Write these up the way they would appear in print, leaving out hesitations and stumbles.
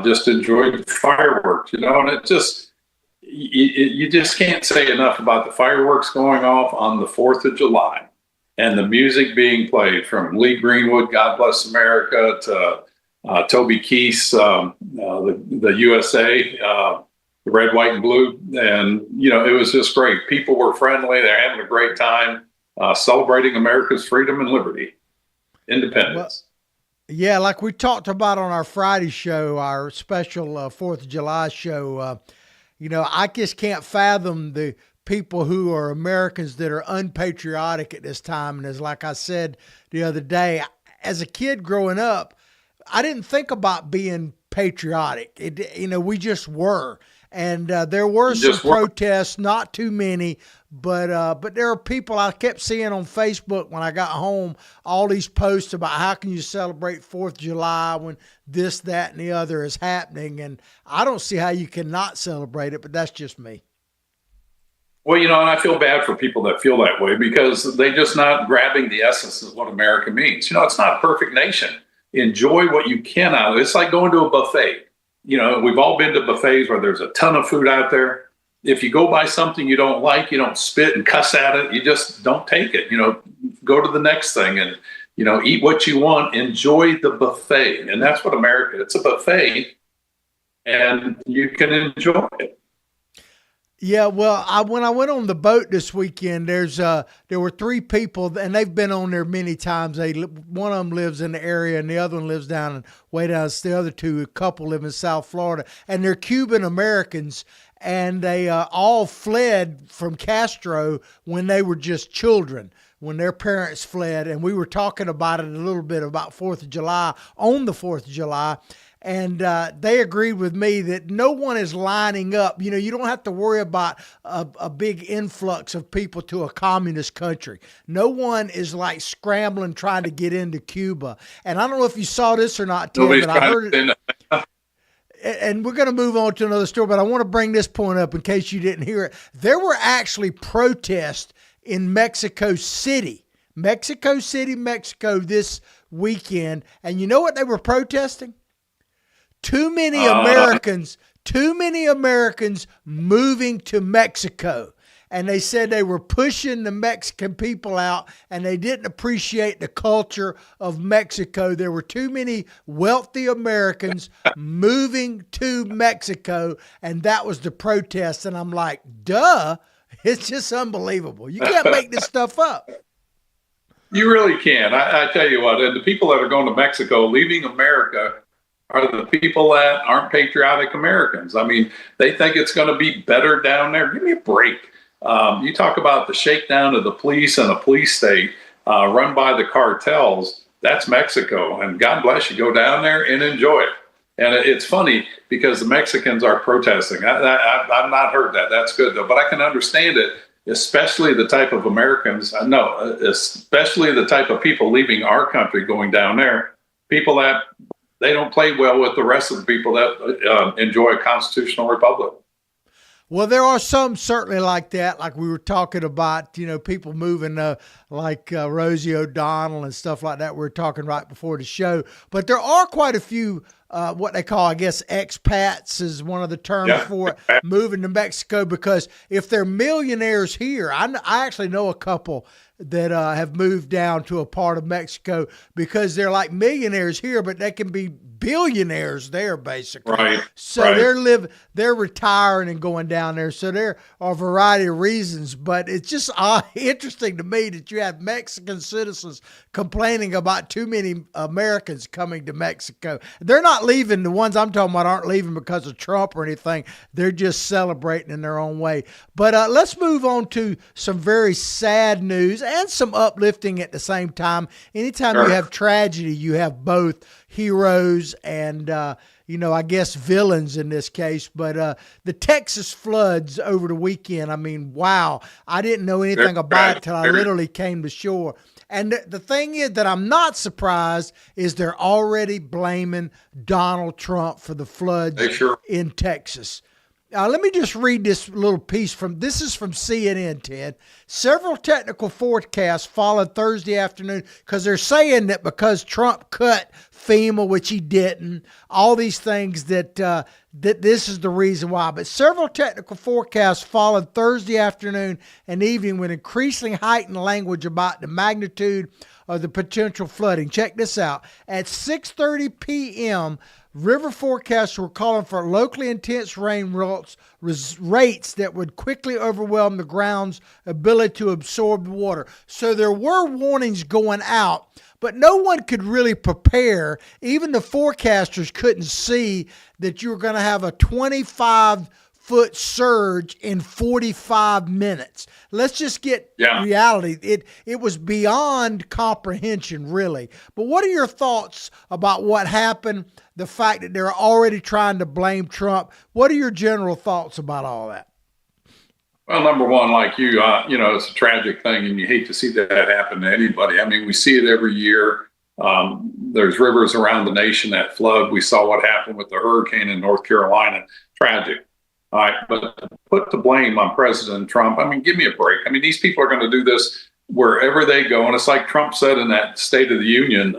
just enjoyed the fireworks, and you just can't say enough about the fireworks going off on the 4th of July and the music being played from Lee Greenwood, God Bless America, to Toby Keith's the USA, the red, white, and blue. And, it was just great. People were friendly. They're having a great time celebrating America's freedom and liberty, independence. Well, yeah, like we talked about on our Friday show, our special 4th of July show, I just can't fathom the people who are Americans that are unpatriotic at this time. And as like I said the other day, as a kid growing up, I didn't think about being patriotic. We just were. And there were some protests, not too many, but there are people I kept seeing on Facebook when I got home, all these posts about how can you celebrate 4th of July when this, that, and the other is happening. And I don't see how you cannot celebrate it, but that's just me. Well, and I feel bad for people that feel that way because they're just not grabbing the essence of what America means. It's not a perfect nation. Enjoy what you can out of it. It's like going to a buffet. We've all been to buffets where there's a ton of food out there. If you go buy something you don't like, you don't spit and cuss at it. You just don't take it. Go to the next thing and, eat what you want. Enjoy the buffet. And that's what America, it's a buffet and you can enjoy it. Yeah, well, when I went on the boat this weekend, there were 3 people, and they've been on there many times. One of them lives in the area, and the other one lives way down. The other 2, a couple live in South Florida, and they're Cuban Americans, and they all fled from Castro when they were just children, when their parents fled. And we were talking about it a little bit about 4th of July, on the 4th of July. And they agreed with me that no one is lining up. You don't have to worry about a big influx of people to a communist country. No one is like scrambling trying to get into Cuba. And I don't know if you saw this or not, Tim, but I heard it. And we're going to move on to another story, but I want to bring this point up in case you didn't hear it. There were actually protests in Mexico City, Mexico, this weekend. And you know what they were protesting? Too many Americans moving to Mexico. And they said they were pushing the Mexican people out and they didn't appreciate the culture of Mexico. There were too many wealthy Americans moving to Mexico, and that was the protest. And I'm like, duh, it's just unbelievable. You can't make this stuff up. You really can. I tell you what, and the people that are going to Mexico, leaving America, are the people that aren't patriotic Americans. I mean, they think it's going to be better down there. Give me a break. You talk about the shakedown of the police and a police state run by the cartels. That's Mexico. And God bless you. Go down there and enjoy it. And it's funny because the Mexicans are protesting. I've not heard that. That's good, though. But I can understand it, especially the type of Americans. Especially the type of people leaving our country going down there. People that they don't play well with the rest of the people that enjoy a constitutional republic. Well, there are some certainly like that, like we were talking about, people moving like Rosie O'Donnell and stuff like that. We were talking right before the show. But there are quite a few what they call, I guess, expats is one of the terms for it, moving to Mexico, because if they're millionaires here, I actually know a couple that have moved down to a part of Mexico because they're like millionaires here, but they can be billionaires there, basically. Right. So they're retiring and going down there. So there are a variety of reasons, but it's just interesting to me that you have Mexican citizens complaining about too many Americans coming to Mexico. They're not leaving. The ones I'm talking about aren't leaving because of Trump or anything. They're just celebrating in their own way. But let's move on to some very sad news and some uplifting at the same time. Anytime you have tragedy, you have both heroes and, I guess villains in this case. But the Texas floods over the weekend, I mean, wow. I didn't know anything about it till I literally came to shore. And the thing is that I'm not surprised is they're already blaming Donald Trump for the floods in Texas. Let me just read this little piece this is from CNN, Ted. Several technical forecasts followed Thursday afternoon because they're saying that because Trump cut FEMA, which he didn't, all these things that this is the reason why. But several technical forecasts followed Thursday afternoon and evening with increasingly heightened language about the magnitude of the potential flooding. Check this out. At 6:30 p.m., river forecasters were calling for locally intense rain rates that would quickly overwhelm the ground's ability to absorb water. So there were warnings going out, but no one could really prepare. Even the forecasters couldn't see that you were going to have a 25-foot surge in 45 minutes. Let's just get reality. It was beyond comprehension, really. But what are your thoughts about what happened? The fact that they're already trying to blame Trump. What are your general thoughts about all that? Well, number one, like you, it's a tragic thing, and you hate to see that happen to anybody. I mean, we see it every year. There's rivers around the nation that flood. We saw what happened with the hurricane in North Carolina. Tragic. All right, but to put the blame on President Trump, I mean, give me a break. I mean, these people are going to do this wherever they go. And it's like Trump said in that State of the Union,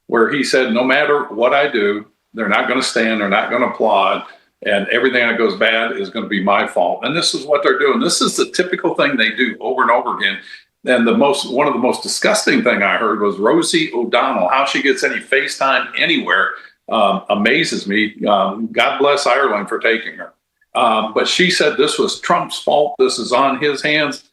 where he said, no matter what I do, they're not going to stand, they're not going to applaud, and everything that goes bad is going to be my fault. And this is what they're doing. This is the typical thing they do over and over again. And one of the most disgusting thing I heard was Rosie O'Donnell. How she gets any FaceTime anywhere amazes me. God bless Ireland for taking her. But she said this was Trump's fault. This is on his hands.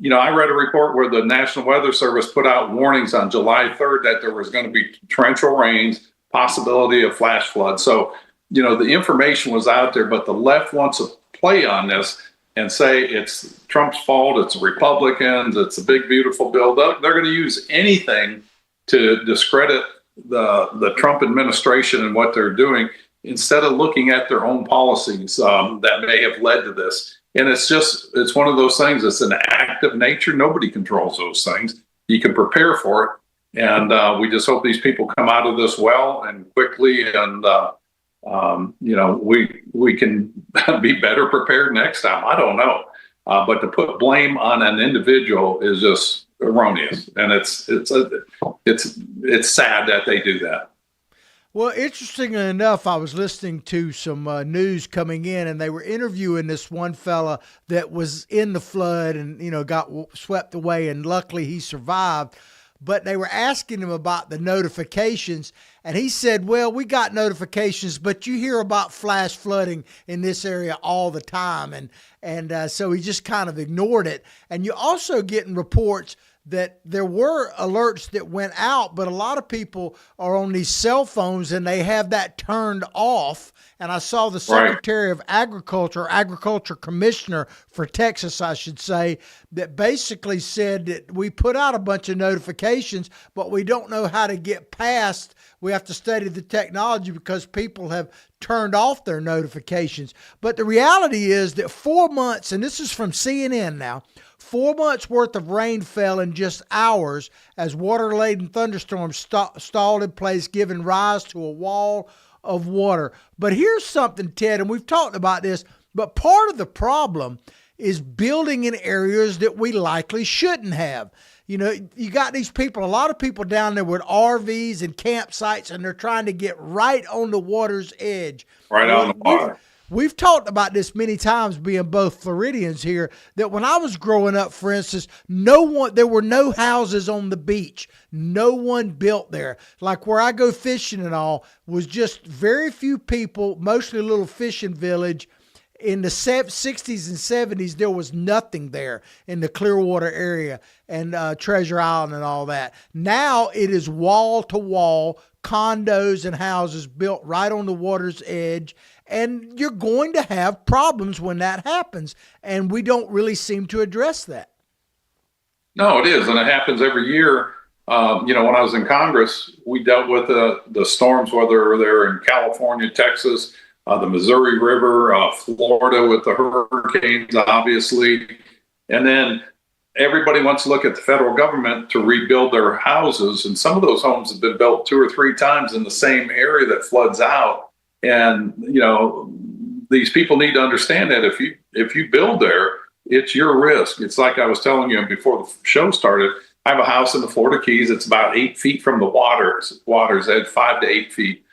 I read a report where the National Weather Service put out warnings on July 3rd that there was going to be torrential rains, possibility of flash flood. So, the information was out there, but the left wants to play on this and say it's Trump's fault, it's Republicans, it's a big, beautiful bill. They're going to use anything to discredit the Trump administration and what they're doing instead of looking at their own policies that may have led to this. And it's one of those things. It's an act of nature. Nobody controls those things. You can prepare for it. And we just hope these people come out of this well and quickly. And, we can be better prepared next time. I don't know. But to put blame on an individual is just erroneous. And it's sad that they do that. Well, interestingly enough, I was listening to some news coming in, and they were interviewing this one fella that was in the flood and, got swept away, and luckily he survived. But they were asking him about the notifications, and he said, well, we got notifications, but you hear about flash flooding in this area all the time. And so he just kind of ignored it. And you're also getting reports that there were alerts that went out, but a lot of people are on these cell phones and they have that turned off. And I saw the Secretary of Agriculture Commissioner for Texas, I should say, that basically said that we put out a bunch of notifications, but we don't know how to get past. We have to study the technology because people have turned off their notifications. But the reality is that 4 months, and this is from CNN now, 4 months worth of rain fell in just hours as water-laden thunderstorms stalled in place, giving rise to a wall of water. But here's something, Ted, and we've talked about this, but part of the problem is building in areas that we likely shouldn't have. You got these people, a lot of people down there with RVs and campsites, and they're trying to get right on the water's edge. Right on the water. We've talked about this many times, being both Floridians here, that when I was growing up, for instance, there were no houses on the beach. No one built there. Like where I go fishing and all was just very few people, mostly a little fishing village. In the 60s and 70s, there was nothing there in the Clearwater area and Treasure Island and all that. Now it is wall to wall condos and houses built right on the water's edge. And you're going to have problems when that happens. And we don't really seem to address that. No, it is. And it happens every year. When I was in Congress, we dealt with the storms, whether they're in California, Texas, the Missouri River, Florida with the hurricanes, obviously. And then everybody wants to look at the federal government to rebuild their houses. And some of those homes have been built 2 or 3 times in the same area that floods out. And, these people need to understand that if you build there, it's your risk. It's like I was telling you before the show started. I have a house in the Florida Keys. It's about 8 feet from the water's edge, 5 to 8 feet.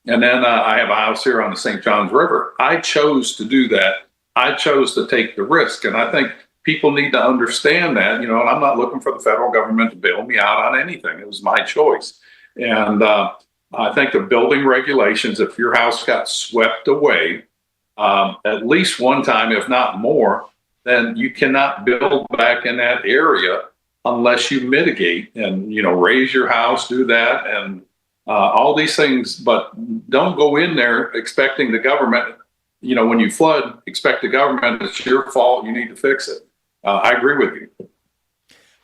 And then I have a house here on the St. Johns River. I chose to do that. I chose to take the risk. And I think people need to understand that, and I'm not looking for the federal government to bail me out on anything. It was my choice. And I think the building regulations, if your house got swept away at least one time, if not more, then you cannot build back in that area unless you mitigate and, raise your house, do that, and all these things. But don't go in there expecting the government, when you flood, expect the government, it's your fault, you need to fix it. I agree with you.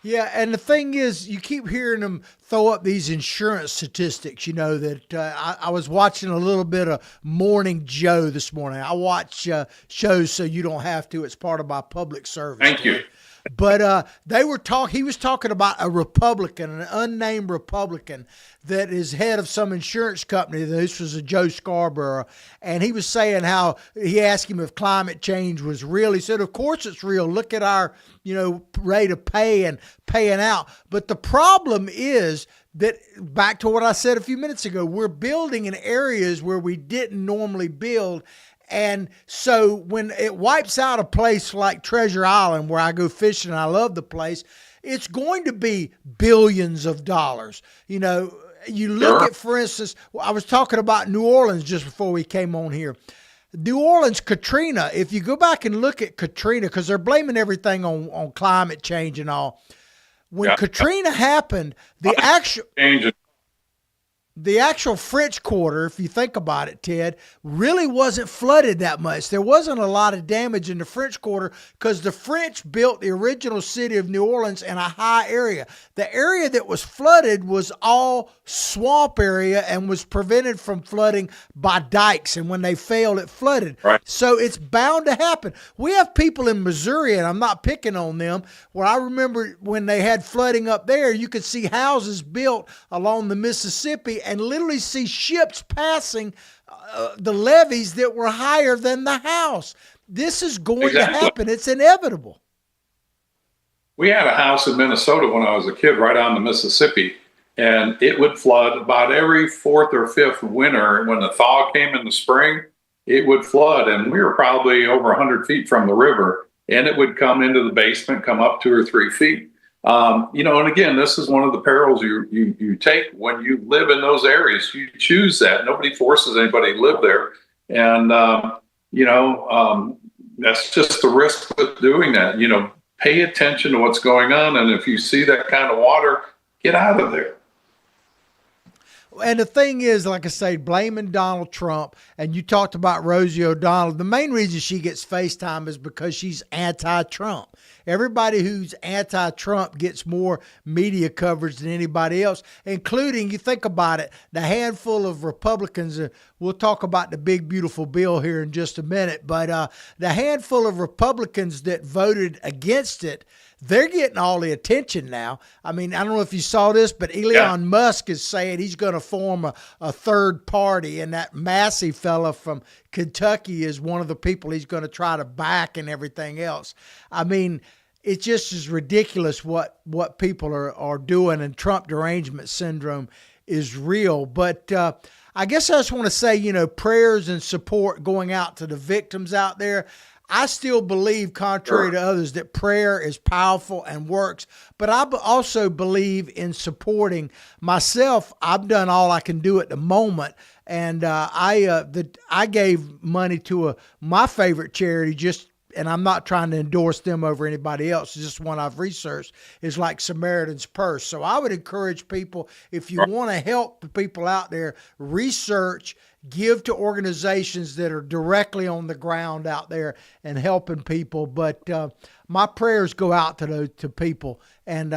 Yeah, and the thing is, you keep hearing them throw up these insurance statistics. That I was watching a little bit of Morning Joe this morning. I watch shows so you don't have to. It's part of my public service. Thank you. But he was talking about a Republican, an unnamed Republican that is head of some insurance company. This was a Joe Scarborough. And he was saying how he asked him if climate change was real. He said, of course it's real. Look at our, rate of pay and paying out. But the problem is that, back to what I said a few minutes ago, we're building in areas where we didn't normally build. And so when it wipes out a place like Treasure Island, where I go fishing, and I love the place, it's going to be billions of dollars. You look at, for instance, I was talking about New Orleans just before we came on here. New Orleans, Katrina, if you go back and look at Katrina, because they're blaming everything on climate change and all. When Katrina happened, the actual French Quarter, if you think about it, Ted, really wasn't flooded that much. There wasn't a lot of damage in the French Quarter because the French built the original city of New Orleans in a high area. The area that was flooded was all swamp area and was prevented from flooding by dikes. And when they failed, it flooded. Right. So it's bound to happen. We have people in Missouri, and I'm not picking on them, where I remember when they had flooding up there, you could see houses built along the Mississippi and literally see ships passing the levees that were higher than the house. This is going to happen. It's inevitable. We had a house in Minnesota when I was a kid right on the Mississippi, and it would flood about every fourth or fifth winter. When the thaw came in the spring, it would flood, and we were probably over 100 feet from the river, and it would come into the basement, come up 2 or 3 feet. And again, this is one of the perils you take when you live in those areas. You choose that. Nobody forces anybody to live there. And, that's just the risk with doing that. Pay attention to what's going on. And if you see that kind of water, get out of there. And the thing is, like I say, blaming Donald Trump, and you talked about Rosie O'Donnell. The main reason she gets FaceTime is because she's anti-Trump. Everybody who's anti-Trump gets more media coverage than anybody else, including, you think about it, the handful of Republicans. We'll talk about the big, beautiful bill here in just a minute, but the handful of Republicans that voted against it, they're getting all the attention now. I mean, I don't know if you saw this, but Elon Musk is saying he's going to form a third party, and that Massey fella from Kentucky is one of the people he's going to try to back and everything else. I mean, it just is ridiculous what people are doing, and Trump derangement syndrome is real. But I guess I just want to say, prayers and support going out to the victims out there. I still believe, contrary to others, that prayer is powerful and works. But I also believe in supporting myself. I've done all I can do at the moment, and I gave money to my favorite charity. And I'm not trying to endorse them over anybody else. It's just one I've researched. Is like Samaritan's Purse. So I would encourage people, if you want to help the people out there, research. Give to organizations that are directly on the ground out there and helping people. But my prayers go out to people. And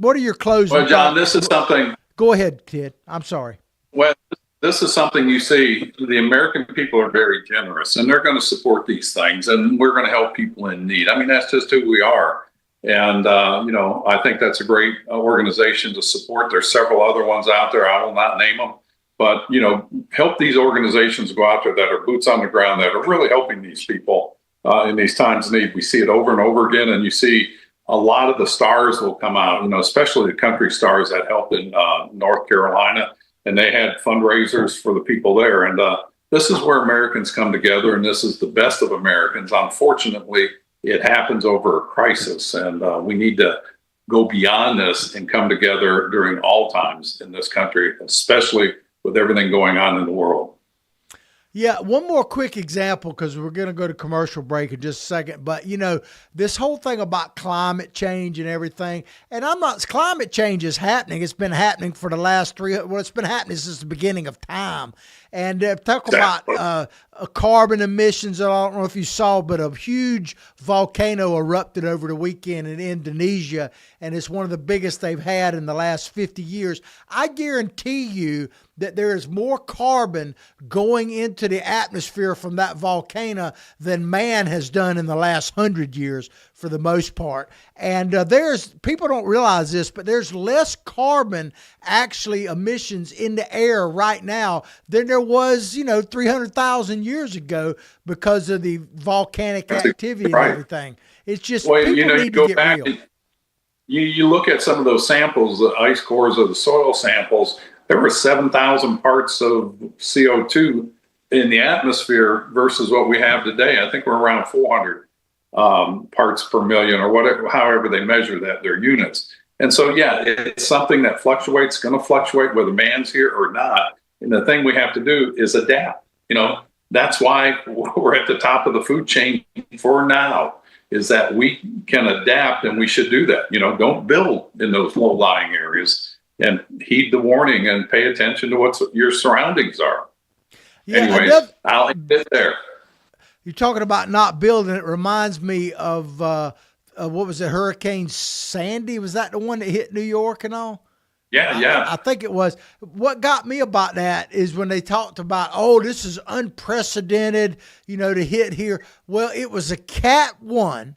what are your closing Well, John, thoughts? this is something. Go ahead, Ted. I'm sorry. Well, this is something you see. The American people are very generous, and they're going to support these things, and we're going to help people in need. I mean, that's just who we are. And, I think that's a great organization to support. There's several other ones out there. I will not name them. But, help these organizations go out there that are boots on the ground, that are really helping these people in these times of need. We see it over and over again, and you see a lot of the stars will come out, especially the country stars that helped in North Carolina, and they had fundraisers for the people there. And this is where Americans come together, and this is the best of Americans. Unfortunately, it happens over a crisis, and we need to go beyond this and come together during all times in this country, especially with everything going on in the world. Yeah, one more quick example, because we're going to go to commercial break in just a second. But, this whole thing about climate change and everything, and climate change is happening. It's been happening for the last it's been happening since the beginning of time. And talk about carbon emissions. I don't know if you saw, but a huge volcano erupted over the weekend in Indonesia, and it's one of the biggest they've had in the last 50 years. I guarantee you that there is more carbon going into the atmosphere from that volcano than man has done in the last 100 years for the most part. And people don't realize this, but there's less carbon actually emissions in the air right now than there was, 300,000 years ago because of the volcanic activity and everything. It's just, people need to get real. You look at some of those samples, the ice cores of the soil samples, there were 7,000 parts of CO2 in the atmosphere versus what we have today. I think we're around 400 parts per million, or whatever, however they measure that, their units. And so, yeah, it's something that fluctuates, going to fluctuate whether man's here or not. And the thing we have to do is adapt. That's why we're at the top of the food chain for now, is that we can adapt, and we should do that. Don't build in those low-lying areas, and heed the warning and pay attention to what your surroundings are. Yeah, anyways, I'll end it there. You're talking about not building. It reminds me of what was it, Hurricane Sandy? Was that the one that hit New York and all? Yeah. I think it was. What got me about that is when they talked about, this is unprecedented, to hit here. Well, it was a Cat 1.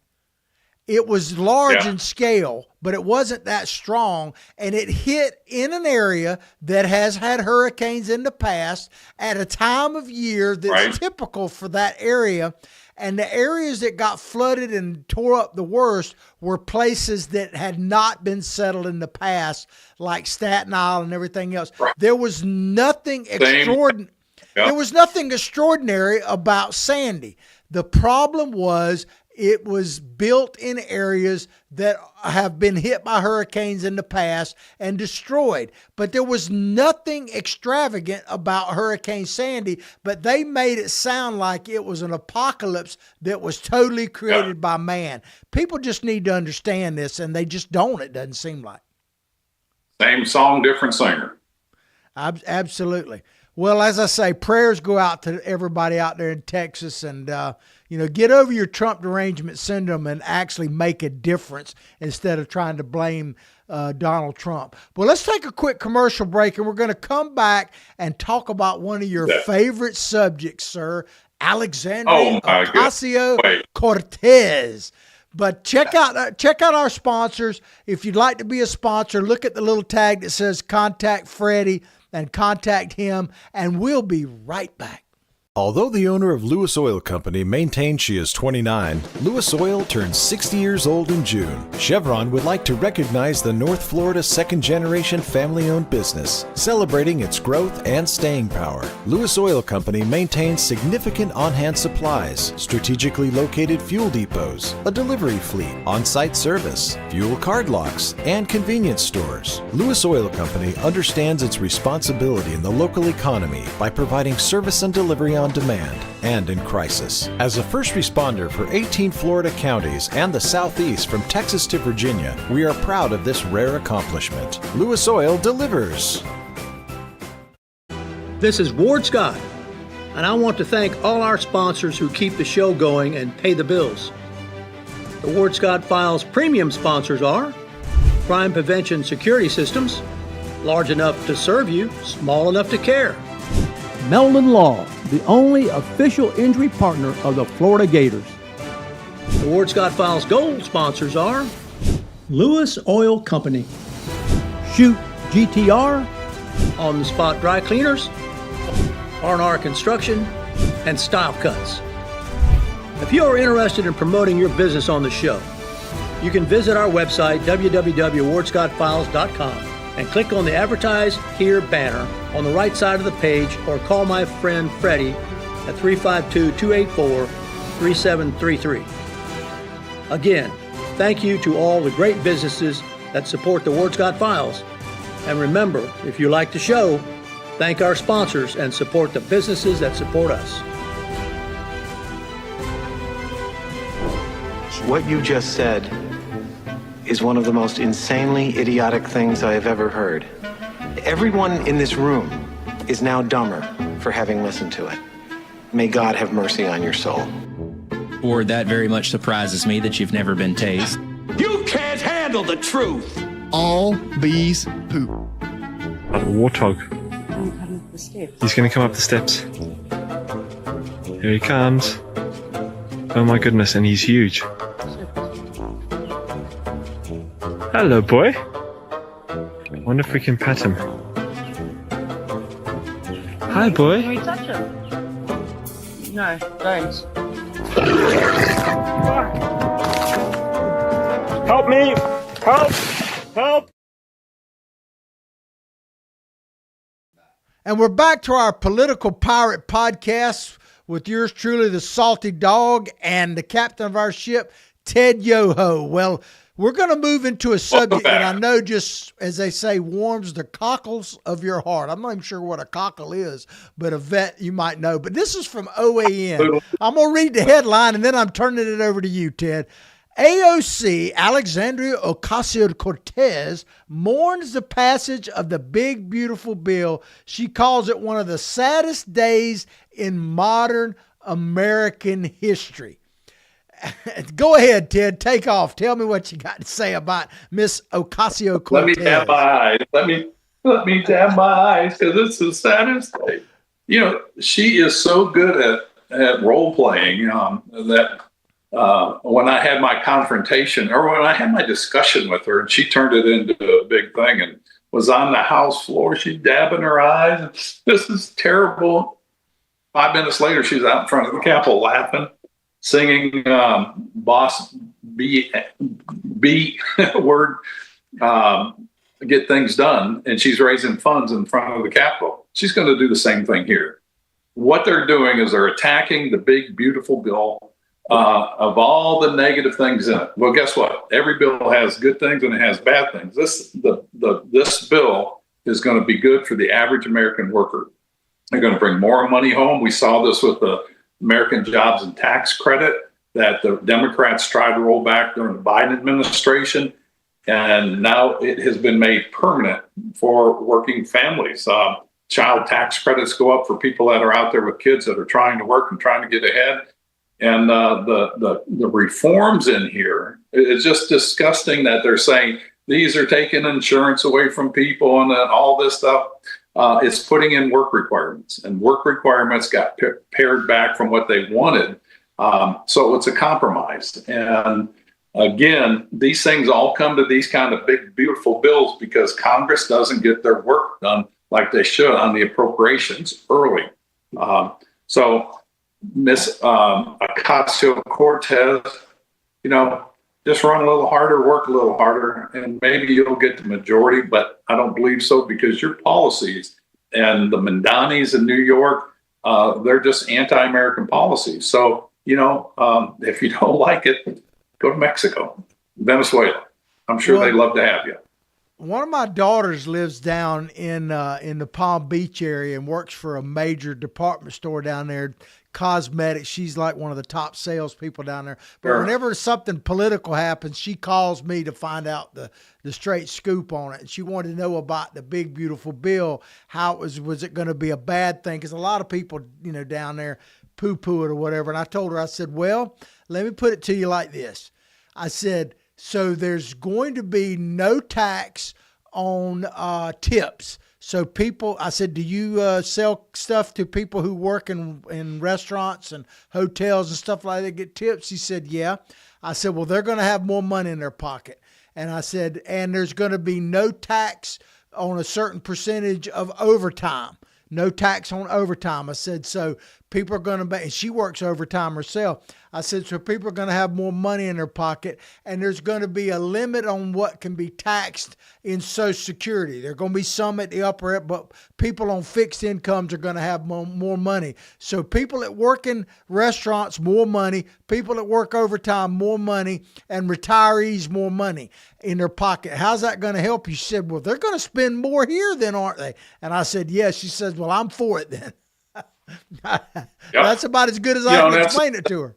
It was large in scale, but it wasn't that strong. And it hit in an area that has had hurricanes in the past at a time of year that's typical for that area. And the areas that got flooded and tore up the worst were places that had not been settled in the past, like Staten Island and everything else. Right. There was nothing extraordinary. There was nothing extraordinary about Sandy. The problem was it was built in areas that have been hit by hurricanes in the past and destroyed. But there was nothing extravagant about Hurricane Sandy, but they made it sound like it was an apocalypse that was totally created by man. People just need to understand this, and they just don't, it doesn't seem like. Same song, different singer. Absolutely. Well, as I say, prayers go out to everybody out there in Texas, and get over your Trump derangement syndrome and actually make a difference instead of trying to blame Donald Trump. Well, let's take a quick commercial break, and we're going to come back and talk about one of your favorite subjects, sir, Alexandria Ocasio-Cortez. But check out our sponsors. If you'd like to be a sponsor, look at the little tag that says Contact Freddie and contact him, and we'll be right back. Although the owner of Lewis Oil Company maintains she is 29, Lewis Oil turns 60 years old in June. Chevron would like to recognize the North Florida second-generation family-owned business, celebrating its growth and staying power. Lewis Oil Company maintains significant on-hand supplies, strategically located fuel depots, a delivery fleet, on-site service, fuel card locks, and convenience stores. Lewis Oil Company understands its responsibility in the local economy by providing service and delivery on demand and in crisis. As a first responder for 18 Florida counties and the Southeast from Texas to Virginia, we are proud of this rare accomplishment. Lewis Oil delivers. This is Ward Scott, and I want to thank all our sponsors who keep the show going and pay the bills. The Ward Scott Files premium sponsors are Crime Prevention Security Systems, large enough to serve you, small enough to care. Meldon Law, the only official injury partner of the Florida Gators. The Ward Scott Files Gold sponsors are Lewis Oil Company, Shoot GTR, on-the-spot dry cleaners, R&R construction, and style cuts. If you are interested in promoting your business on the show, you can visit our website, www.wardscottfiles.com, and click on the Advertise Here banner on the right side of the page, or call my friend Freddie at 352-284-3733. Again, thank you to all the great businesses that support the Ward Scott Files. And remember, if you like the show, thank our sponsors and support the businesses that support us. What you just said is one of the most insanely idiotic things I have ever heard. Everyone in this room is now dumber for having listened to it. May God have mercy on your soul. Or that very much surprises me that you've never been tased. You can't handle the truth. All bees poop. A warthog. He's going to come up the steps. Here he comes. Oh my goodness, and he's huge. Hello, boy. I wonder if we can pet him. Hi, boy. Can we touch him? No, don't. Help me! Help! Help! And we're back to our Political Pirate podcast with yours truly, the Salty Dog, and the captain of our ship, Ted Yoho. Well, we're going to move into a subject that I know, just as they say, warms the cockles of your heart. I'm not even sure what a cockle is, but a vet you might know. But this is from OAN. I'm going to read the headline, and then I'm turning it over to you, Ted. AOC, Alexandria Ocasio-Cortez, mourns the passage of the big, beautiful bill. She calls it one of the saddest days in modern American history. Go ahead, Ted. Take off. Tell me what you got to say about Miss Ocasio-Cortez. Let me dab my eyes. Let me dab my eyes, because it's the saddest day. You know, she is so good at role playing that when I had my confrontation, or when I had my discussion with her, and she turned it into a big thing and was on the House floor, she's dabbing her eyes. This is terrible. 5 minutes later, she's out in front of the Capitol laughing, singing Boss B word, get things done, and she's raising funds in front of the Capitol. She's going to do the same thing here. What they're doing is they're attacking the big, beautiful bill of all the negative things in it. Well, guess what? Every bill has good things and it has bad things. This bill is going to be good for the average American worker. They're going to bring more money home. We saw this with the American Jobs and Tax Credit that the Democrats tried to roll back during the Biden administration, and now it has been made permanent for working families. Child tax credits go up for people that are out there with kids that are trying to work and trying to get ahead. And the reforms in here, it's just disgusting that they're saying these are taking insurance away from people and all this stuff. It's putting in work requirements, and work requirements got pared back from what they wanted. So it's a compromise. And again, these things all come to these kind of big, beautiful bills because Congress doesn't get their work done like they should on the appropriations early. So Miss Ocasio-Cortez, just run a little harder, work a little harder, and maybe you'll get the majority, but I don't believe so, because your policies and the Mandanis in New York, they're just anti-American policies. So, if you don't like it, go to Mexico, Venezuela. I'm sure they'd love to have you. One of my daughters lives down in the Palm Beach area and works for a major department store down there, cosmetics. She's like one of the top salespeople down there. But whenever something political happens, she calls me to find out the straight scoop on it. And she wanted to know about the big, beautiful bill. How was it going to be a bad thing? Because a lot of people, down there poo-poo it or whatever. And I told her, I said, well, let me put it to you like this. I said, so there's going to be no tax on tips. So people, I said, do you sell stuff to people who work in restaurants and hotels and stuff like that, get tips? He said, yeah. I said, well, they're going to have more money in their pocket. And I said, and there's going to be no tax on a certain percentage of overtime. No tax on overtime. I said, so people are going to be, and she works overtime herself. I said, so people are going to have more money in their pocket, and there's going to be a limit on what can be taxed in Social Security. There are going to be some at the upper end, but people on fixed incomes are going to have more money. So people that work in restaurants, more money. People that work overtime, more money, and retirees, more money in their pocket. How's that going to help you? She said, well, they're going to spend more here then, aren't they? And I said, yes. She says, well, I'm for it then. That's about as good as I can explain it to her.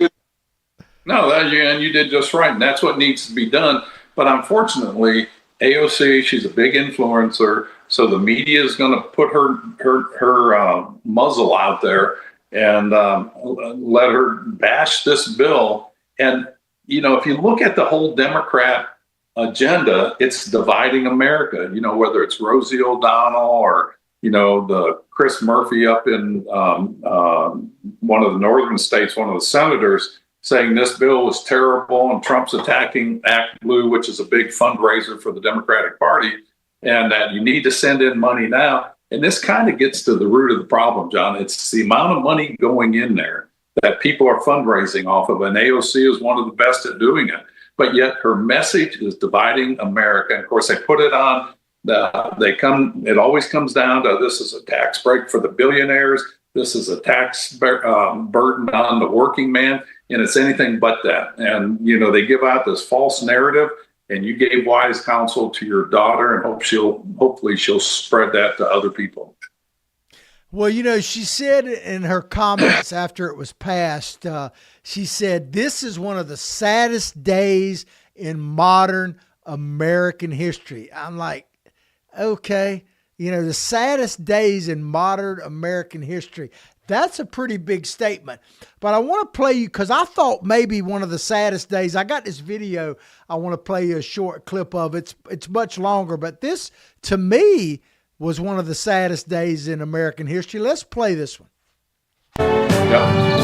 No, and you did just right. And that's what needs to be done. But unfortunately, AOC, she's a big influencer. So the media is going to put her muzzle out there and let her bash this bill. And, if you look at the whole Democrat agenda, it's dividing America, whether it's Rosie O'Donnell or, the Chris Murphy up in one of the northern states, one of the senators, saying this bill was terrible and Trump's attacking Act Blue, which is a big fundraiser for the Democratic Party, and that you need to send in money now. And this kind of gets to the root of the problem, John. It's the amount of money going in there that people are fundraising off of. And AOC is one of the best at doing it. But yet her message is dividing America. And of course, they put it on. It always comes down to this is a tax break for the billionaires. This is a tax burden on the working man. And it's anything but that. And, they give out this false narrative, and you gave wise counsel to your daughter, and hopefully she'll spread that to other people. Well, she said in her comments after it was passed, she said, this is one of the saddest days in modern American history. I'm like, okay, the saddest days in modern American history. That's a pretty big statement. But I want to play you, because I thought maybe one of the saddest days, I got this video I want to play you a short clip of. It's much longer, but this, to me, was one of the saddest days in American history. Let's play this one. Yep.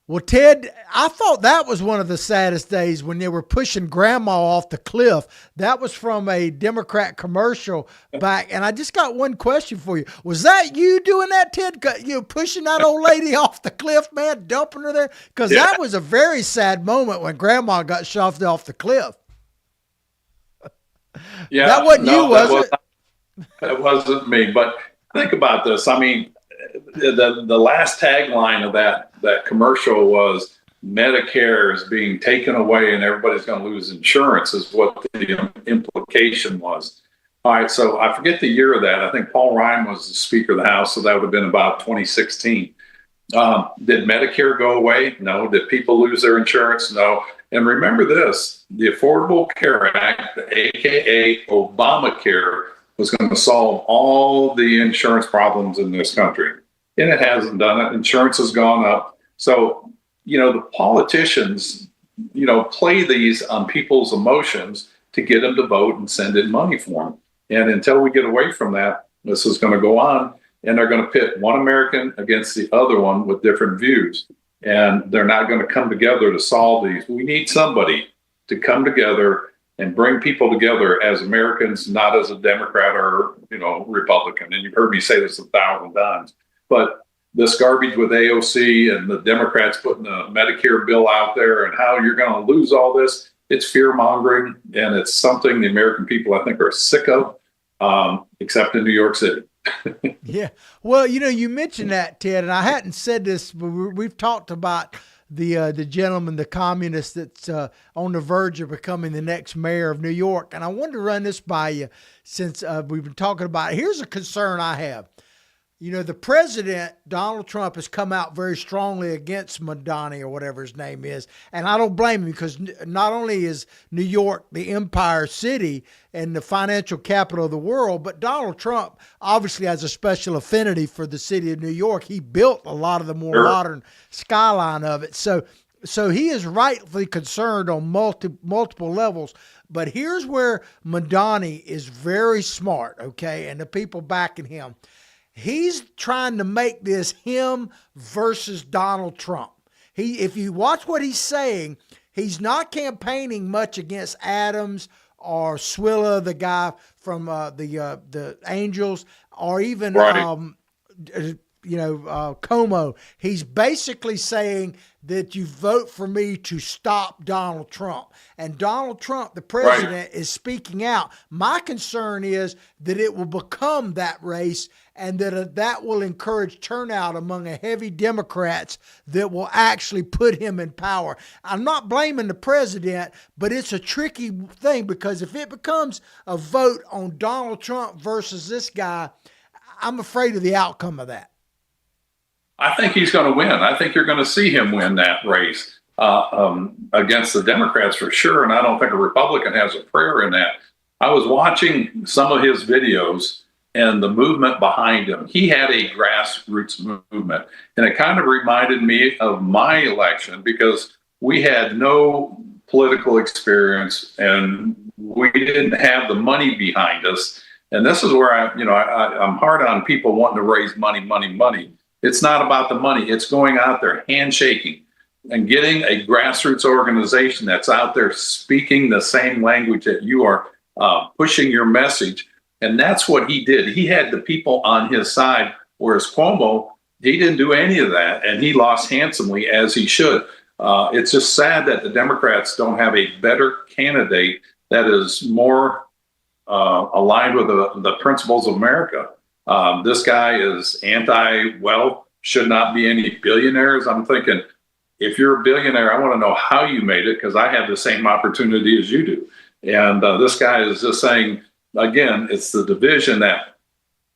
Well, Ted, I thought that was one of the saddest days when they were pushing grandma off the cliff. That was from a Democrat commercial back. And I just got one question for you. Was that you doing that, Ted? Pushing that old lady off the cliff, man, dumping her there? Because that was a very sad moment when grandma got shoved off the cliff. Yeah, that wasn't you, was it? That wasn't me. But think about this. I mean, the last tagline of that commercial was Medicare is being taken away and everybody's going to lose insurance, is what the implication was. All right, so I forget the year of that. I think Paul Ryan was the Speaker of the House, so that would have been about 2016. Did Medicare go away? No. Did people lose their insurance? No. And remember this, the Affordable Care Act, aka Obamacare, was going to solve all the insurance problems in this country. And it hasn't done it. Insurance has gone up. So, the politicians, play these on people's emotions to get them to vote and send in money for them. And until we get away from that, this is going to go on. And they're going to pit one American against the other one with different views. And they're not going to come together to solve these. We need somebody to come together and bring people together as Americans, not as a Democrat or, Republican. And you've heard me say this 1,000 times. But this garbage with AOC and the Democrats putting the Medicare bill out there and how you're going to lose all this, it's fear-mongering. And it's something the American people, I think, are sick of, except in New York City. Yeah. Well, you mentioned that, Ted, and I hadn't said this, but we've talked about the gentleman, the communist that's on the verge of becoming the next mayor of New York. And I wanted to run this by you since we've been talking about it. Here's a concern I have. The president, Donald Trump, has come out very strongly against Madani or whatever his name is. And I don't blame him, because not only is New York the Empire City and the financial capital of the world, but Donald Trump obviously has a special affinity for the city of New York. He built a lot of the more modern skyline of it. So So he is rightfully concerned on multiple levels. But here's where Madani is very smart, okay, and the people backing him. He's trying to make this him versus Donald Trump. If you watch what he's saying, he's not campaigning much against Adams or Swilla, the guy from the Angels, or even Como. He's basically saying that you vote for me to stop Donald Trump. And Donald Trump, the president, is speaking out. My concern is that it will become that race, and that will encourage turnout among a heavy Democrats that will actually put him in power. I'm not blaming the president, but it's a tricky thing, because if it becomes a vote on Donald Trump versus this guy, I'm afraid of the outcome of that. I think he's going to win. I think you're going to see him win that race against the Democrats for sure. And I don't think a Republican has a prayer in that. I was watching some of his videos and the movement behind him. He had a grassroots movement. And it kind of reminded me of my election, because we had no political experience and we didn't have the money behind us. And this is where I'm hard on people wanting to raise money. It's not about the money. It's going out there, handshaking, and getting a grassroots organization that's out there speaking the same language that you are, pushing your message. And that's what he did. He had the people on his side, whereas Cuomo, he didn't do any of that, and he lost handsomely, as he should. It's just sad that the Democrats don't have a better candidate that is more aligned with the principles of America. This guy is anti-wealth, should not be any billionaires. I'm thinking, if you're a billionaire, I want to know how you made it, because I have the same opportunity as you do. And this guy is just saying, again, it's the division that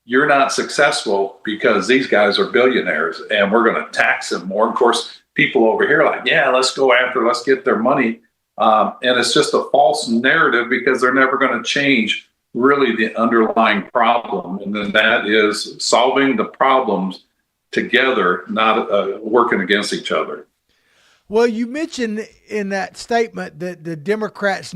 you're not successful because these guys are billionaires and we're going to tax them more. Of course, people over here are like, yeah, let's get their money. And it's just a false narrative, because they're never going to change really the underlying problem. And then that is solving the problems together, not working against each other. Well, you mentioned in that statement that the Democrats,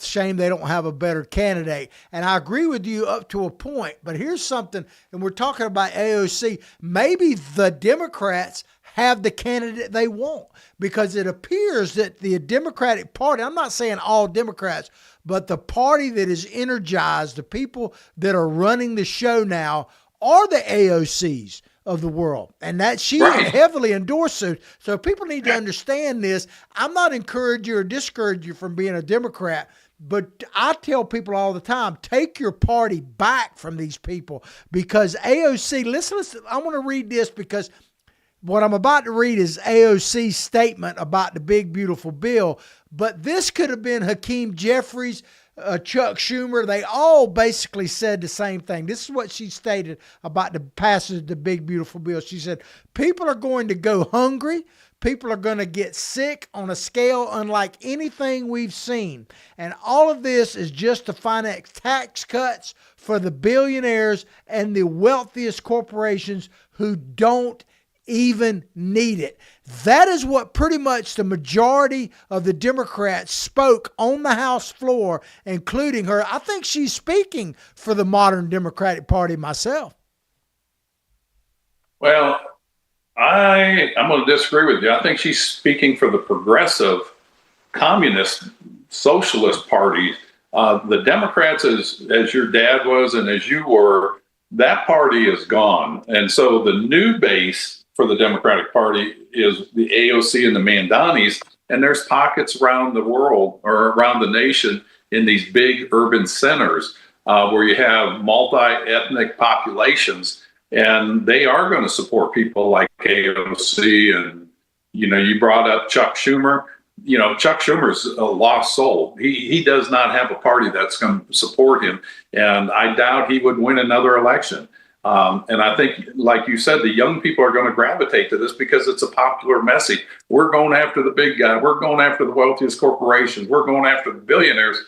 shame they don't have a better candidate. And I agree with you up to a point. But here's something, and we're talking about AOC. Maybe the Democrats have the candidate they want, because it appears that the Democratic Party, I'm not saying all Democrats, but the party that is energized, the people that are running the show now, are the AOCs of the world. And that she heavily endorsed it. So people need to understand this. I'm not encouraging or discouraging you from being a Democrat, but I tell people all the time, take your party back from these people, because AOC, listen, I want to read this, because what I'm about to read is AOC's statement about the big, beautiful bill. But this could have been Hakeem Jeffries, Chuck Schumer. They all basically said the same thing. This is what she stated about the passage of the big, beautiful bill. She said, people are going to go hungry. People are going to get sick on a scale unlike anything we've seen. And all of this is just to finance tax cuts for the billionaires and the wealthiest corporations who don't even need it. That is what pretty much the majority of the Democrats spoke on the House floor, including her. I think she's speaking for the modern Democratic Party myself. Well, I'm going to disagree with you. I think she's speaking for the progressive communist socialist parties. The Democrats, as your dad was and as you were, that party is gone. And so the new base for the Democratic Party is the AOC and the Mandanis. And there's pockets around the world or around the nation in these big urban centers where you have multi-ethnic populations. And they are going to support people like AOC. And, you brought up Chuck Schumer. Chuck Schumer's a lost soul. He does not have a party that's going to support him. And I doubt he would win another election. And I think, like you said, the young people are going to gravitate to this because it's a popular message. We're going after the big guy. We're going after the wealthiest corporations. We're going after the billionaires.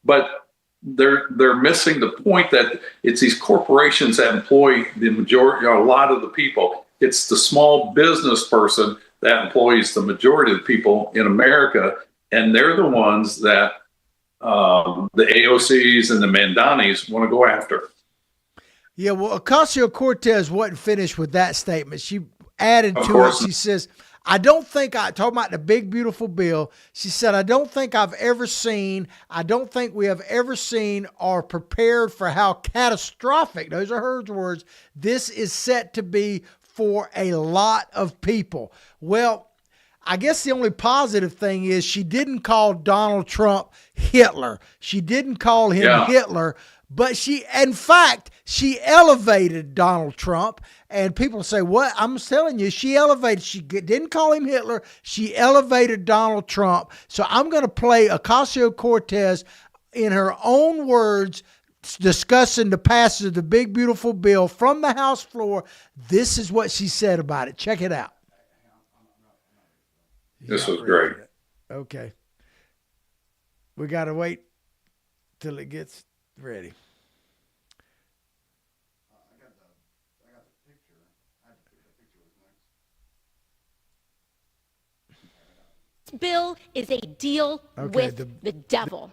But they're missing the point that it's these corporations that employ the majority, a lot of the people. It's the small business person that employs the majority of the people in America, and they're the ones that the AOCs and the Mandanis want to go after. Yeah, well, Ocasio-Cortez wasn't finished with that statement. She added to it. She says, I don't think talking about the big, beautiful bill. She said, I don't think we have ever seen or prepared for how catastrophic, those are her words, this is set to be for a lot of people. Well, I guess the only positive thing is she didn't call Donald Trump Hitler. She didn't call him Hitler, but she elevated Donald Trump. And people say, what? I'm telling you, she didn't call him Hitler. She elevated Donald Trump. So I'm going to play Ocasio-Cortez in her own words discussing the passage of the big, beautiful bill from the House floor. This is what she said about it. Check it out. This was great. Okay. We got to wait till it gets ready. This bill is a deal with the devil.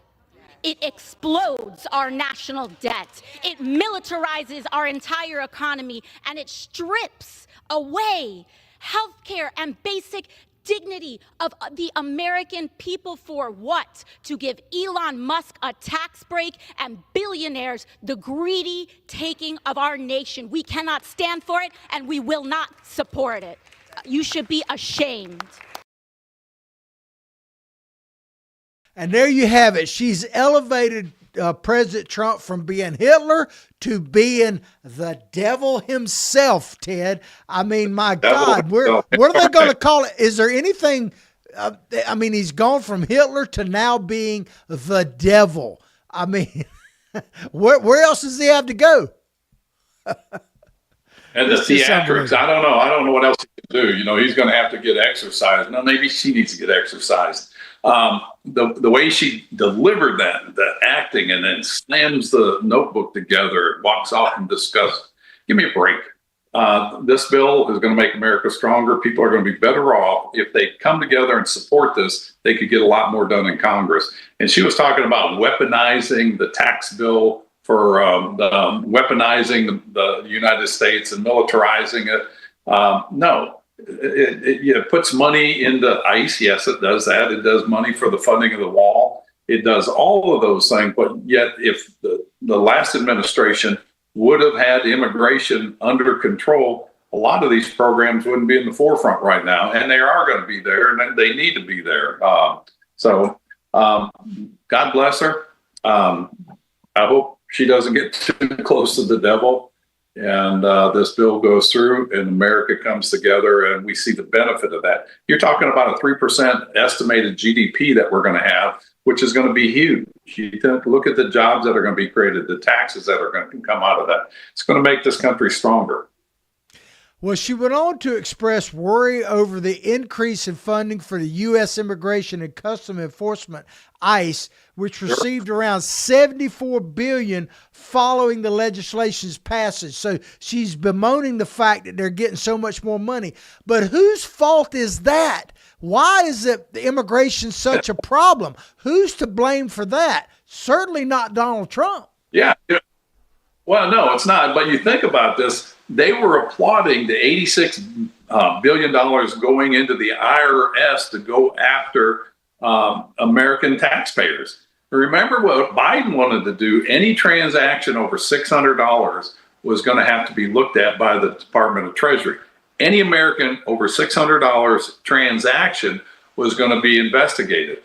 It explodes our national debt. It militarizes our entire economy, and it strips away healthcare and basic dignity of the American people. For what? To give Elon Musk a tax break and billionaires the greedy taking of our nation. We cannot stand for it, and we will not support it. You should be ashamed. And there you have it. She's elevated President Trump from being Hitler to being the devil himself, Ted. I mean, my God, what are they going to call it? Is there anything? I mean, he's gone from Hitler to now being the devil. I mean, where else does he have to go? And the theatrics, I don't know. I don't know what else he can do. You know, he's going to have to get exercise. Now, maybe she needs to get exercise. The way she delivered that, the acting, and then slams the notebook together, walks off and discusses. Give me a break. This bill is going to make America stronger. People are going to be better off if they come together and support this. They could get a lot more done in Congress. And she was talking about weaponizing the tax bill for weaponizing the United States and militarizing it. No. It puts money into ICE. Yes, it does that. It does money for the funding of the wall. It does all of those things. But yet, if the last administration would have had immigration under control, a lot of these programs wouldn't be in the forefront right now. And they are going to be there, and they need to be there. So God bless her. I hope she doesn't get too close to the devil. And this bill goes through and America comes together and we see the benefit of that. You're talking about a 3% estimated GDP that we're going to have, which is going to be huge. You look at the jobs that are going to be created, the taxes that are going to come out of that. It's going to make this country stronger. Well, she went on to express worry over the increase in funding for the U.S. Immigration and Customs Enforcement, ICE, which received around $74 billion following the legislation's passage. So she's bemoaning the fact that they're getting so much more money. But whose fault is that? Why is it the immigration such a problem? Who's to blame for that? Certainly not Donald Trump. Yeah. Well, no, it's not. But you think about this. They were applauding the $86 billion going into the IRS to go after American taxpayers. Remember what Biden wanted to do? Any transaction over $600 was going to have to be looked at by the Department of Treasury. Any American over $600 transaction was going to be investigated.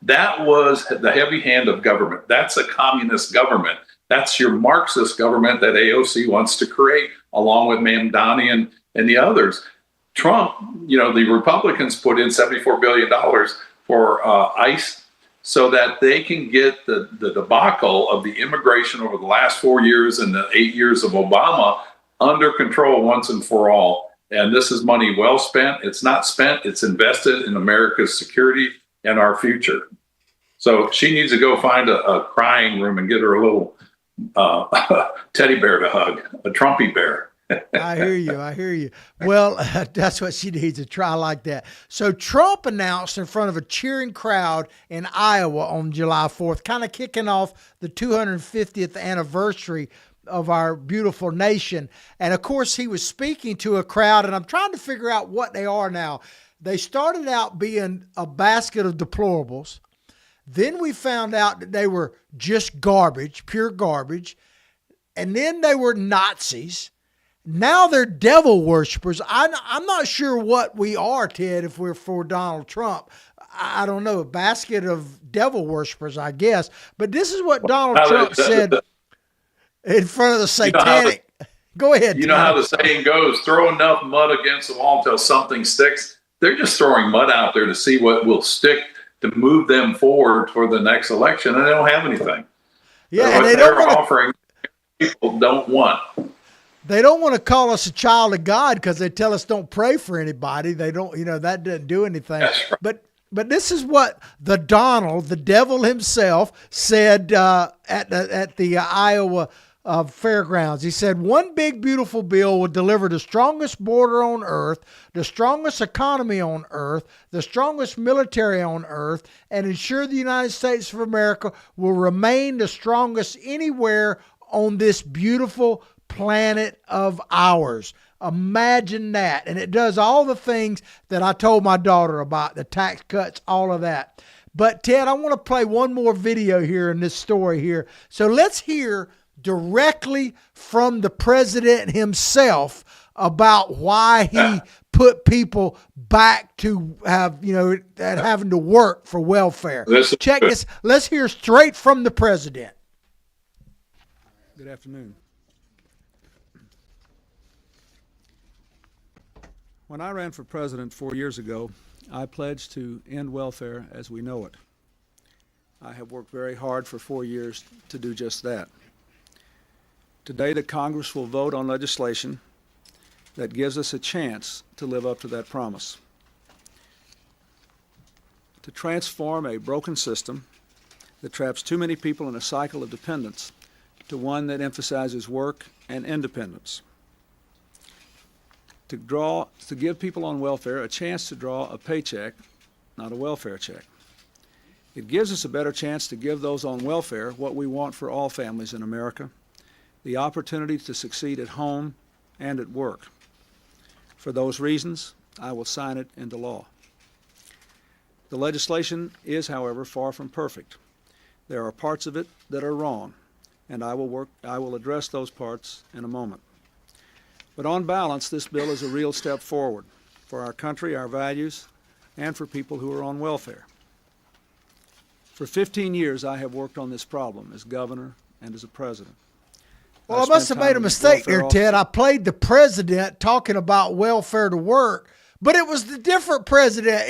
That was the heavy hand of government. That's a communist government. That's your Marxist government that AOC wants to create, along with Mamdani and the others. Trump, the Republicans put in $74 billion for ICE so that they can get the debacle of the immigration over the last 4 years and the 8 years of Obama under control once and for all. And this is money well spent. It's not spent. It's invested in America's security and our future. So she needs to go find a crying room and get her a little teddy bear to hug, a Trumpy bear, I hear you. I hear you. Well, that's what she needs, to try like that. So Trump announced in front of a cheering crowd in Iowa on July 4th, kind of kicking off the 250th anniversary of our beautiful nation. And of course, he was speaking to a crowd, and I'm trying to figure out what they are now. They started out being a basket of deplorables. Then we found out that they were just garbage, pure garbage. And then they were Nazis. Now they're devil worshipers. I'm not sure what we are, Ted, if we're for Donald Trump. I don't know, a basket of devil worshipers, I guess. But this is what Donald Trump said in front of the satanic. Go ahead. You know how the saying goes, throw enough mud against the wall until something sticks. They're just throwing mud out there to see what will stick to move them forward for the next election, and they don't have anything. Yeah, so and what they're offering, people don't want. They don't want to call us a child of God because they tell us don't pray for anybody. They don't, that doesn't do anything. That's right. But this is what the Donald, the devil himself, said at the Iowa fairgrounds. He said, one big, beautiful bill will deliver the strongest border on earth, the strongest economy on earth, the strongest military on earth, and ensure the United States of America will remain the strongest anywhere on this beautiful planet of ours. Imagine that. And it does all the things that I told my daughter about, the tax cuts, all of that. But Ted, I want to play one more video here in this story here. So let's hear directly from the president himself about why he put people back to having to work for welfare. Check this. Let's hear straight from the president. Good afternoon. When I ran for president 4 years ago, I pledged to end welfare as we know it. I have worked very hard for 4 years to do just that. Today, the Congress will vote on legislation that gives us a chance to live up to that promise. To transform a broken system that traps too many people in a cycle of dependence to one that emphasizes work and independence. To give people on welfare a chance to draw a paycheck, not a welfare check. It gives us a better chance to give those on welfare what we want for all families in America, the opportunity to succeed at home and at work. For those reasons, I will sign it into law. The legislation is, however, far from perfect. There are parts of it that are wrong, and I will address those parts in a moment. But on balance, this bill is a real step forward for our country, our values, and for people who are on welfare. For 15 years, I have worked on this problem as governor and as a president. Well, I must have made a mistake there, Ted. I played the president talking about welfare to work, but it was the different president.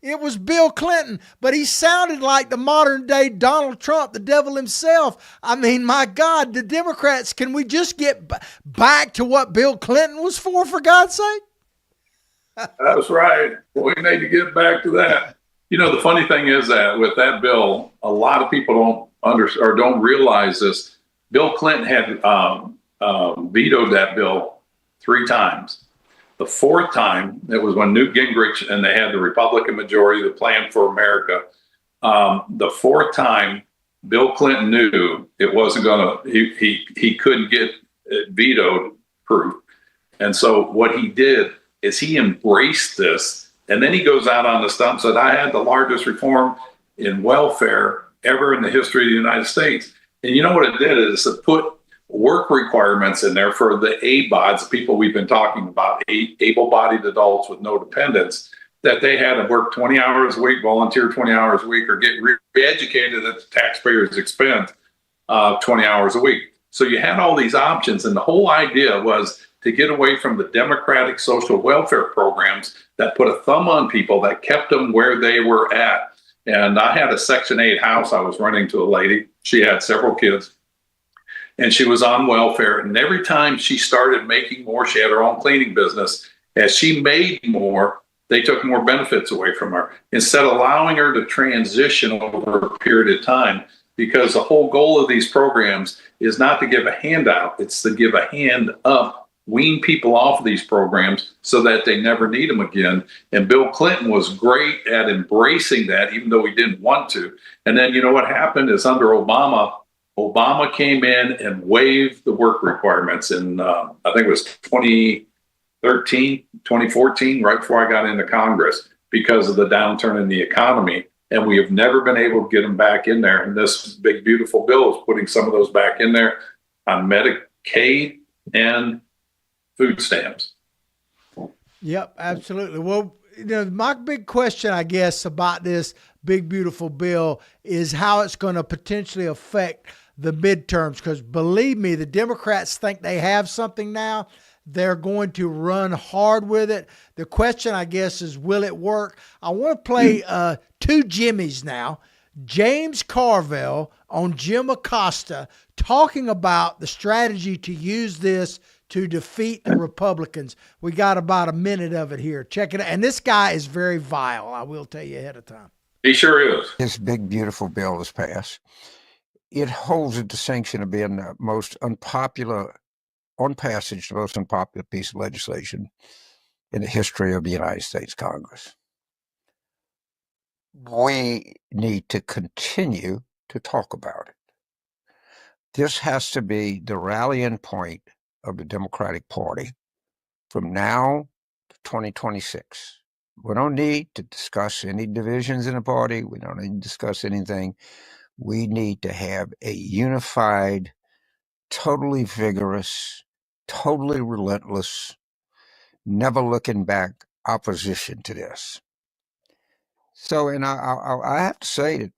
It was Bill Clinton, but he sounded like the modern day Donald Trump, the devil himself. I mean, my God, the Democrats, can we just get back to what Bill Clinton was for God's sake? That's right. We need to get back to that. The funny thing is that with that bill, a lot of people don't realize this. Bill Clinton had vetoed that bill 3 times. The 4th time, it was when Newt Gingrich and they had the Republican majority, the Plan for America. The 4th time, Bill Clinton knew it wasn't going to, he couldn't get it vetoed proof. And so what he did is he embraced this. And then he goes out on the stump and said, I had the largest reform in welfare ever in the history of the United States. And you know what it did is it put work requirements in there for the ABODs, people we've been talking about, able-bodied adults with no dependents, that they had to work 20 hours a week, volunteer 20 hours a week, or get re-educated at the taxpayer's expense 20 hours a week. So you had all these options, and the whole idea was to get away from the democratic social welfare programs that put a thumb on people, that kept them where they were at. And I had a Section 8 house I was renting to a lady. She had several kids, and she was on welfare. And every time she started making more, she had her own cleaning business. As she made more, they took more benefits away from her, instead of allowing her to transition over a period of time, because the whole goal of these programs is not to give a handout, it's to give a hand up wean people off of these programs so that they never need them again. And Bill Clinton was great at embracing that, even though he didn't want to. And then, you know, what happened is under Obama came in and waived the work requirements in, I think it was 2014, right before I got into Congress, because of the downturn in the economy. And we have never been able to get them back in there. And this big, beautiful bill is putting some of those back in there on Medicaid and food stamps. Yep, absolutely. Well, you know, my big question, I guess, about this big, beautiful bill is how it's going to potentially affect the midterms. Because believe me, the Democrats think they have something now. They're going to run hard with it. The question, I guess, is will it work? I want to play two Jimmys now. James Carville on Jim Acosta talking about the strategy to use this to defeat the Republicans. We got about a minute of it here. Check it out. And this guy is very vile, I will tell you ahead of time. He sure is. This big, beautiful bill is passed. It holds a distinction of being the most unpopular, on passage, the most unpopular piece of legislation in the history of the United States Congress. We need to continue to talk about it. This has to be the rallying point of the Democratic Party from now to 2026. We don't need to discuss any divisions in the party. We don't need to discuss anything. We need to have a unified, totally vigorous, totally relentless, never looking back opposition to this. So, and I have to say that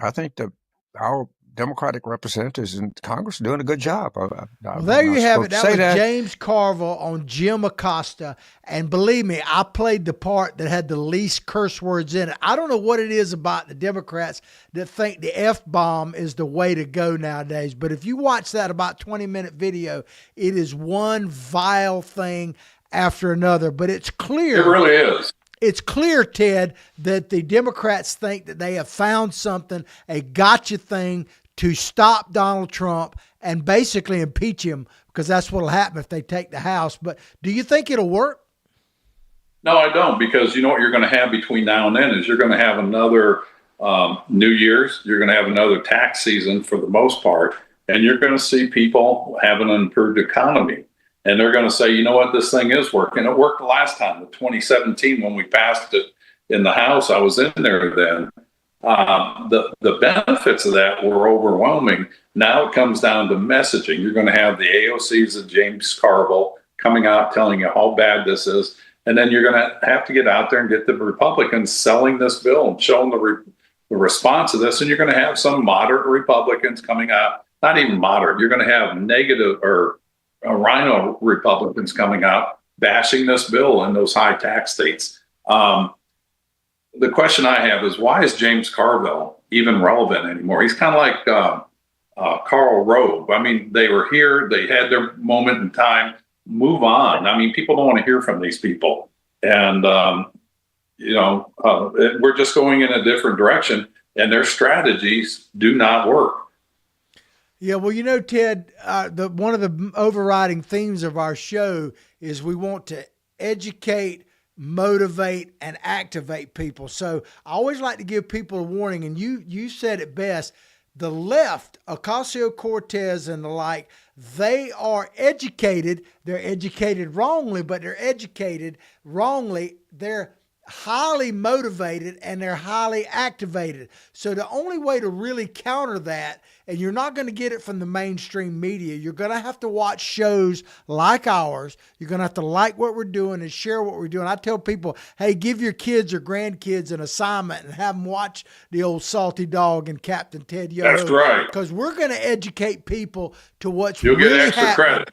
I think that our Democratic representatives in Congress are doing a good job. Well, there you have it. That was James Carville on Jim Acosta. And believe me, I played the part that had the least curse words in it. I don't know what it is about the Democrats that think the F-bomb is the way to go nowadays. But if you watch that about 20-minute video, it is one vile thing after another. But it's clear. It really is. It's clear, Ted, that the Democrats think that they have found something, a gotcha thing to stop Donald Trump and basically impeach him, because that's what will happen if they take the House. But do you think it'll work? No, I don't, because you know what you're going to have between now and then is you're going to have another New Year's. You're going to have another tax season for the most part, and you're going to see people have an improved economy. And they're going to say, you know what, this thing is working. It worked the last time, in 2017, when we passed it in the House. I was in there then. The benefits of that were overwhelming. Now it comes down to messaging. You're going to have the AOCs of James Carville coming out telling you how bad this is. And then you're going to have to get out there and get the Republicans selling this bill and showing the response to this. And you're going to have some moderate Republicans coming out, not even moderate. You're going to have negative or rhino Republicans coming out bashing this bill in those high tax states. The question I have is, why is James Carville even relevant anymore? He's kind of like Karl Rove. I mean, they were here. They had their moment in time. Move on. I mean, people don't want to hear from these people. And, we're just going in a different direction, and their strategies do not work. Yeah, well, you know, Ted, one of the overriding themes of our show is we want to educate, motivate, and activate people. So I always like to give people a warning, and you said it best. The left, Ocasio-Cortez and the like, they are educated. They're educated wrongly, but they're educated wrongly. They're highly motivated and they're highly activated. So the only way to really counter that, and you're not going to get it from the mainstream media, you're going to have to watch shows like ours. You're going to have to like what we're doing and share what we're doing. I tell people, hey, give your kids or grandkids an assignment and have them watch the old Salty Dog and Captain Ted Yoho. That's right. Because we're going to educate people to what's You'll really get extra happening. credit.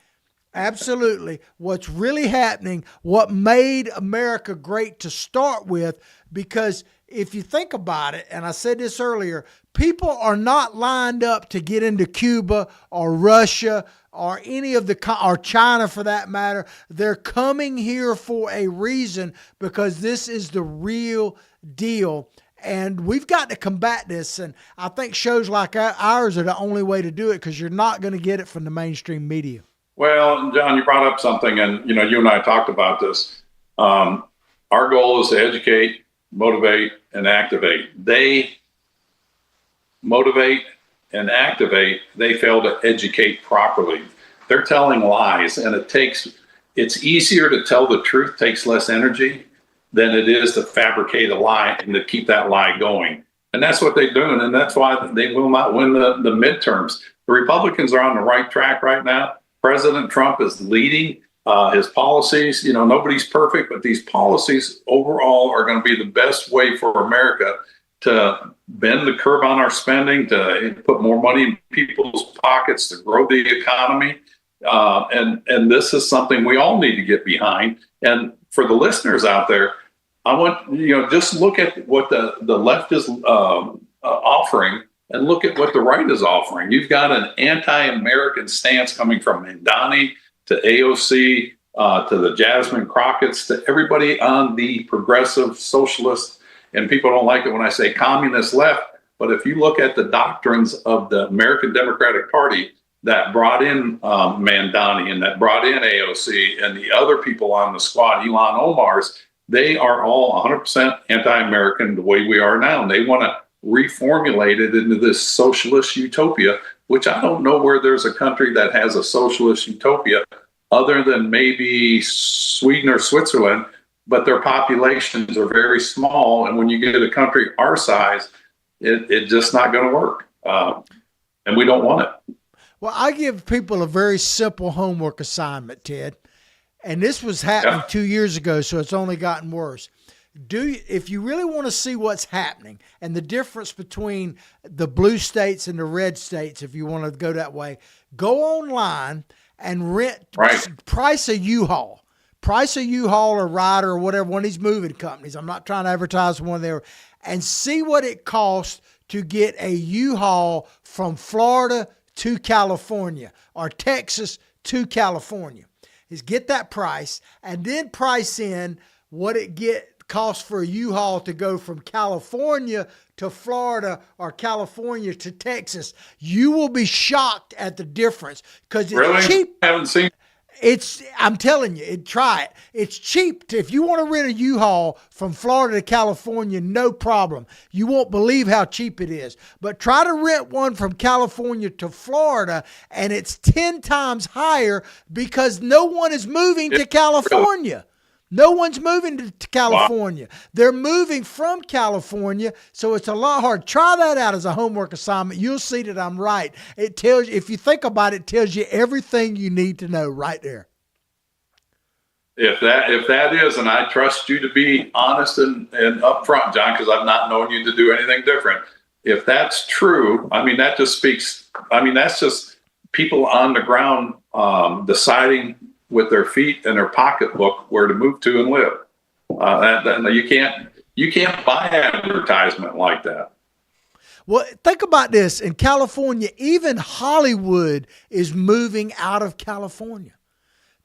Absolutely. What's really happening, what made America great to start with, because if you think about it, and I said this earlier, people are not lined up to get into Cuba or Russia or any of or China for that matter. They're coming here for a reason, because this is the real deal. And we've got to combat this. And I think shows like ours are the only way to do it, because you're not going to get it from the mainstream media. Well, John, you brought up something, and you and I talked about this. Our goal is to educate, motivate, and activate. They motivate and activate. They fail to educate properly. They're telling lies, and it's easier to tell the truth, takes less energy than it is to fabricate a lie and to keep that lie going. And that's what they're doing, and that's why they will not win the midterms. The Republicans are on the right track right now. President Trump is leading his policies. Nobody's perfect, but these policies overall are going to be the best way for America to bend the curve on our spending, to put more money in people's pockets, to grow the economy. And this is something we all need to get behind. And for the listeners out there, I want, just look at what the left is offering and look at what the right is offering. You've got an anti-American stance coming from Mamdani to AOC to the Jasmine Crockett's to everybody on the progressive socialist. And people don't like it when I say communist left. But if you look at the doctrines of the American Democratic Party that brought in Mamdani and that brought in AOC and the other people on the squad, Ilhan Omar's, they are all 100% anti-American the way we are now. And they want to reformulate it into this socialist utopia, which I don't know where there's a country that has a socialist utopia other than maybe Sweden or Switzerland, but their populations are very small. And when you get a country our size, it's just not going to work. And we don't want it. Well, I give people a very simple homework assignment, Ted. And this was happening 2 years ago, so it's only gotten worse. If you really want to see what's happening and the difference between the blue states and the red states, if you want to go that way, go online and price a U-Haul. Price a U-Haul or Ryder or whatever, one of these moving companies. I'm not trying to advertise one there. And see what it costs to get a U-Haul from Florida to California or Texas to California. Is get that price and then price in what it costs for a U-Haul to go from California to Florida or California to Texas. You will be shocked at the difference because it's cheap. I haven't seen. I'm telling you, try it. It's cheap. If you want to rent a U-Haul from Florida to California, no problem. You won't believe how cheap it is. But try to rent one from California to Florida, and it's 10 times higher because no one is moving to California. No one's moving to California. Wow. They're moving from California, so it's a lot hard. Try that out as a homework assignment. You'll see that I'm right. It tells you, if you think about it, it tells you everything you need to know right there. If that is, and I trust you to be honest and upfront, John, because I've not known you to do anything different. If that's true, that just speaks. That's just people on the ground deciding with their feet and their pocketbook where to move to and live. You can't buy advertisement like that. Well, think about this. In California, even Hollywood is moving out of California.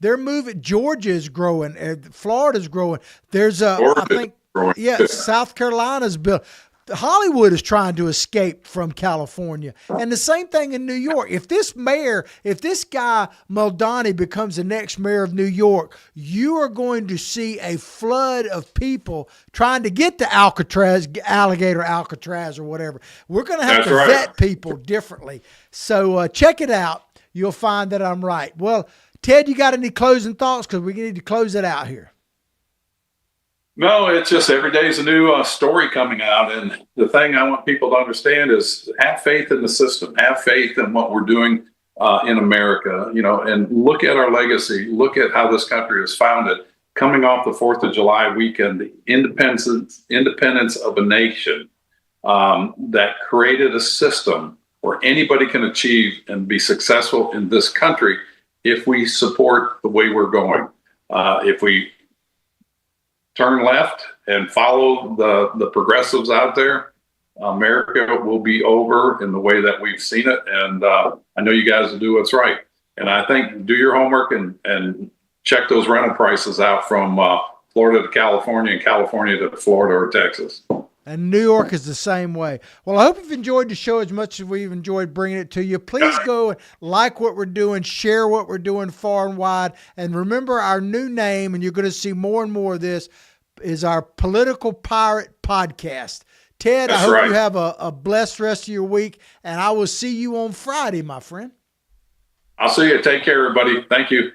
They're moving. Georgia is growing. Florida's growing. There's South Carolina's built. Hollywood is trying to escape from California. And the same thing in New York. If this guy Mamdani becomes the next mayor of New York, you are going to see a flood of people trying to get to Alligator Alcatraz or whatever. We're going to have to vet people differently. So check it out. You'll find that I'm right. Well, Ted, you got any closing thoughts? Because we need to close it out here. No, it's just every day is a new story coming out. And the thing I want people to understand is have faith in the system, have faith in what we're doing in America, and look at our legacy, look at how this country was founded. Coming off the 4th of July weekend, the independence of a nation that created a system where anybody can achieve and be successful in this country if we support the way we're going. If we turn left and follow the progressives out there, America will be over in the way that we've seen it. And I know you guys will do what's right. And I think do your homework and check those rental prices out from Florida to California and California to Florida or Texas. And New York is the same way. Well, I hope you've enjoyed the show as much as we've enjoyed bringing it to you. Please go and like what we're doing, share what we're doing far and wide. And remember our new name, and you're going to see more and more of this, is our Political Pirate Podcast. Ted, I hope you have a blessed rest of your week, and I will see you on Friday, my friend. I'll see you. Take care, everybody. Thank you.